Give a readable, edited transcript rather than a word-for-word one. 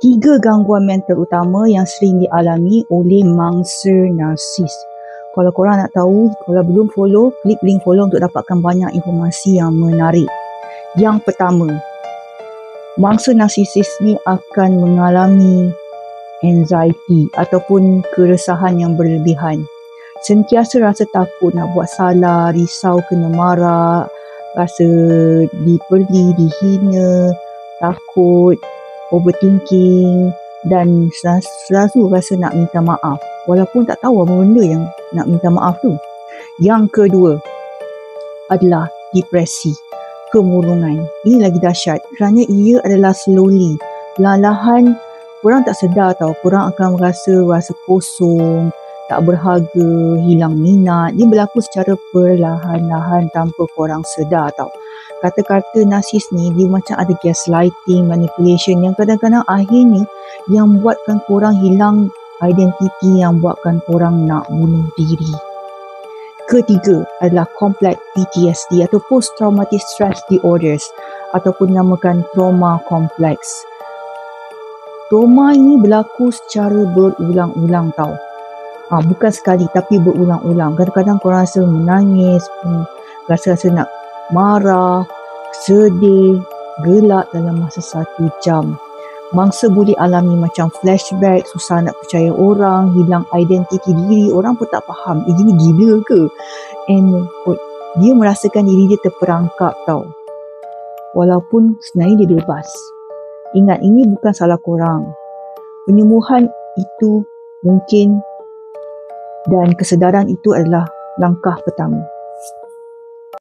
Tiga gangguan mental utama yang sering dialami oleh mangsa narsis. Kalau korang nak tahu, kalau belum follow, klik link follow untuk dapatkan banyak informasi yang menarik. Yang pertama, mangsa narsisis ni akan mengalami anxiety ataupun keresahan yang berlebihan. Sentiasa rasa takut nak buat salah, risau kena marah, rasa diperli, dihina, takut, overthinking dan selalu rasa nak minta maaf walaupun tak tahu apa benda yang nak minta maaf tu. Yang kedua adalah depresi, kemurungan. Ini lagi dahsyat kerana ia adalah slowly, perlahan-lahan korang tak sedar tau, korang akan rasa kosong, tak berharga, hilang minat. Dia berlaku secara perlahan-lahan tanpa korang sedar tau. Kata-kata narsis ni dia macam ada gaslighting, manipulation yang kadang-kadang akhirnya yang buatkan korang hilang identiti, yang buatkan korang nak bunuh diri. Ketiga adalah complex PTSD atau Post Traumatic Stress Disorders ataupun namakan trauma kompleks. Trauma ini berlaku secara berulang-ulang tau. Bukan sekali tapi berulang-ulang. Kadang-kadang korang rasa menangis, rasa-rasa nak marah, sedih, gelak dalam masa 1 jam. Mangsa boleh alami macam flashback, susah nak percaya orang, hilang identiti diri. Orang pun tak faham, ini gila ke? And dia merasakan diri dia terperangkap tau. Walaupun sebenarnya dia bebas. Ingat, ini bukan salah korang. Penyembuhan itu mungkin dan kesedaran itu adalah langkah pertama.